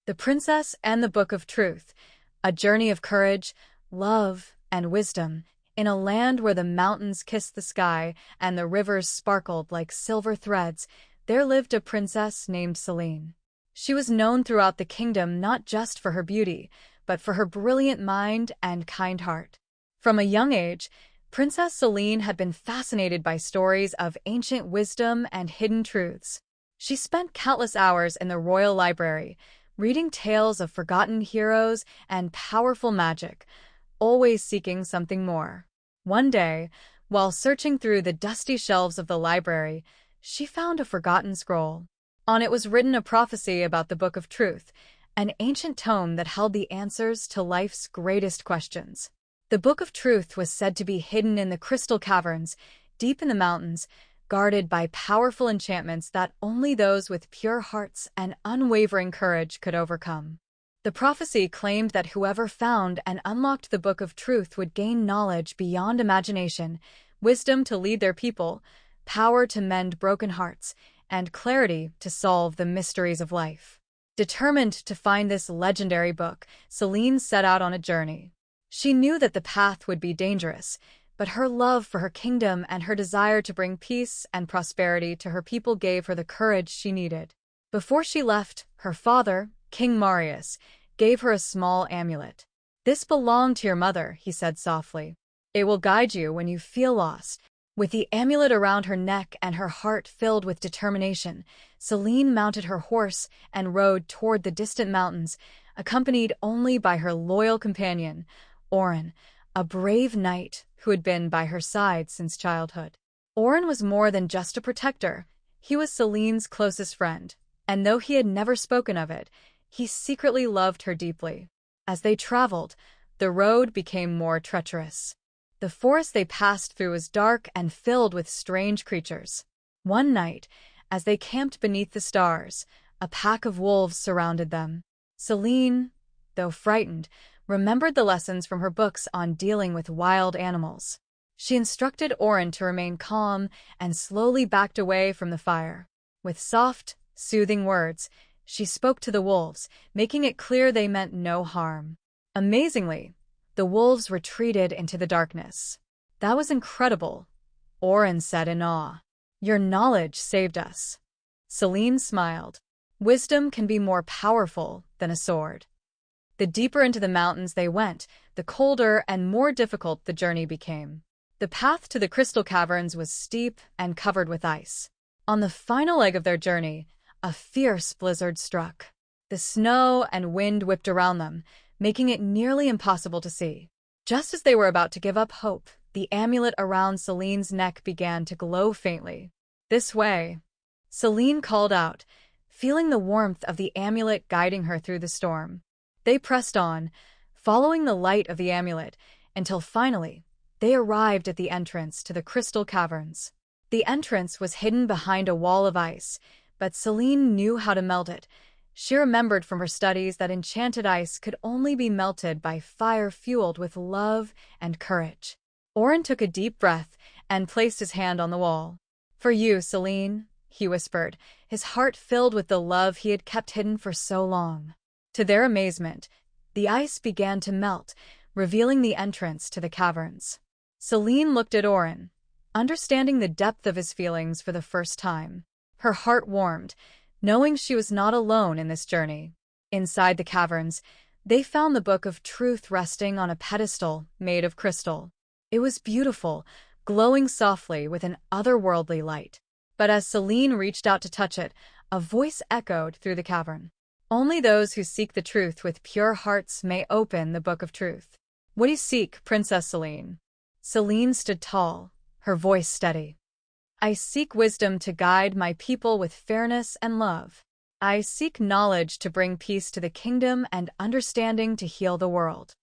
The Princess and the Book of Truth, a journey of courage, love, and wisdom, in a land where the mountains kissed the sky and the rivers sparkled like silver threads, there lived a princess named Selene. She was known throughout the kingdom not just for her beauty, but for her brilliant mind and kind heart. From a young age, Princess Selene had been fascinated by stories of ancient wisdom and hidden truths. She spent countless hours in the royal library, reading tales of forgotten heroes and powerful magic, always seeking something more. One day, while searching through the dusty shelves of the library, she found a forgotten scroll. On it was written a prophecy about the Book of Truth, an ancient tome that held the answers to life's greatest questions. The Book of Truth was said to be hidden in the Crystal Caverns, deep in the mountains, guarded by powerful enchantments that only those with pure hearts and unwavering courage could overcome. The prophecy claimed that whoever found and unlocked the Book of Truth would gain knowledge beyond imagination, wisdom to lead their people, power to mend broken hearts, and clarity to solve the mysteries of life. Determined to find this legendary book, Selene set out on a journey. She knew that the path would be dangerous, but her love for her kingdom and her desire to bring peace and prosperity to her people gave her the courage she needed. Before she left, her father, King Marius, gave her a small amulet. "This belonged to your mother," he said softly. "It will guide you when you feel lost." With the amulet around her neck and her heart filled with determination, Selene mounted her horse and rode toward the distant mountains, accompanied only by her loyal companion, Orin, a brave knight who had been by her side since childhood. Orin was more than just a protector. He was Selene's closest friend, and though he had never spoken of it, he secretly loved her deeply. As they traveled, the road became more treacherous. The forest they passed through was dark and filled with strange creatures. One night, as they camped beneath the stars, a pack of wolves surrounded them. Selene, though frightened, remembered the lessons from her books on dealing with wild animals. She instructed Orin to remain calm and slowly backed away from the fire. With soft, soothing words, she spoke to the wolves, making it clear they meant no harm. Amazingly, the wolves retreated into the darkness. "That was incredible," Orin said in awe. "Your knowledge saved us." Selene smiled. "Wisdom can be more powerful than a sword." The deeper into the mountains they went, the colder and more difficult the journey became. The path to the Crystal Caverns was steep and covered with ice. On the final leg of their journey, a fierce blizzard struck. The snow and wind whipped around them, making it nearly impossible to see. Just as they were about to give up hope, the amulet around Selene's neck began to glow faintly. "This way," Selene called out, feeling the warmth of the amulet guiding her through the storm. They pressed on, following the light of the amulet, until finally, they arrived at the entrance to the Crystal Caverns. The entrance was hidden behind a wall of ice, but Selene knew how to melt it. She remembered from her studies that enchanted ice could only be melted by fire fueled with love and courage. Orin took a deep breath and placed his hand on the wall. "For you, Selene," he whispered, his heart filled with the love he had kept hidden for so long. To their amazement, the ice began to melt, revealing the entrance to the caverns. Selene looked at Orin, understanding the depth of his feelings for the first time. Her heart warmed, knowing she was not alone in this journey. Inside the caverns, they found the Book of Truth resting on a pedestal made of crystal. It was beautiful, glowing softly with an otherworldly light. But as Selene reached out to touch it, a voice echoed through the cavern. "Only those who seek the truth with pure hearts may open the Book of Truth." "What do you seek, Princess Selene?" Selene stood tall, her voice steady. "I seek wisdom to guide my people with fairness and love. I seek knowledge to bring peace to the kingdom and understanding to heal the world."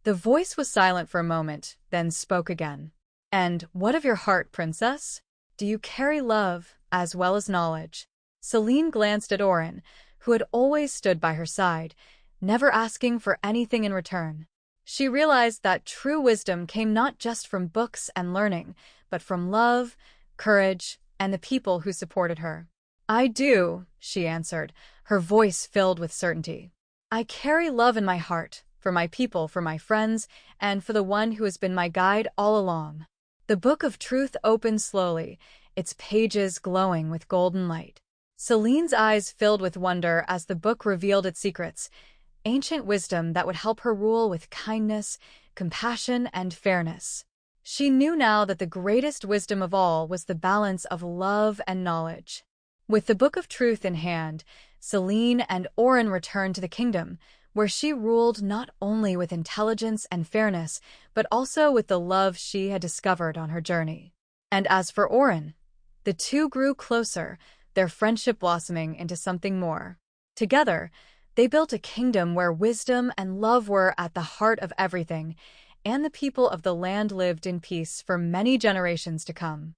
The voice was silent for a moment, then spoke again. "And what of your heart, princess? Do you carry love as well as knowledge?" Selene glanced at Orin, who had always stood by her side, never asking for anything in return. She realized that true wisdom came not just from books and learning, but from love, courage, and the people who supported her. "I do," she answered, her voice filled with certainty. I carry love in my heart, for my people, for my friends, and for the one who has been my guide all along. The Book of Truth opens slowly, its pages glowing with golden light. Selene's eyes filled with wonder as the book revealed its secrets, ancient wisdom that would help her rule with kindness, compassion, and fairness. She knew now that the greatest wisdom of all was the balance of love and knowledge. With the Book of Truth in hand, Selene and Orin returned to the kingdom, where she ruled not only with intelligence and fairness, but also with the love she had discovered on her journey. And as for Orin, the two grew closer, their friendship blossoming into something more. Together, they built a kingdom where wisdom and love were at the heart of everything, and the people of the land lived in peace for many generations to come.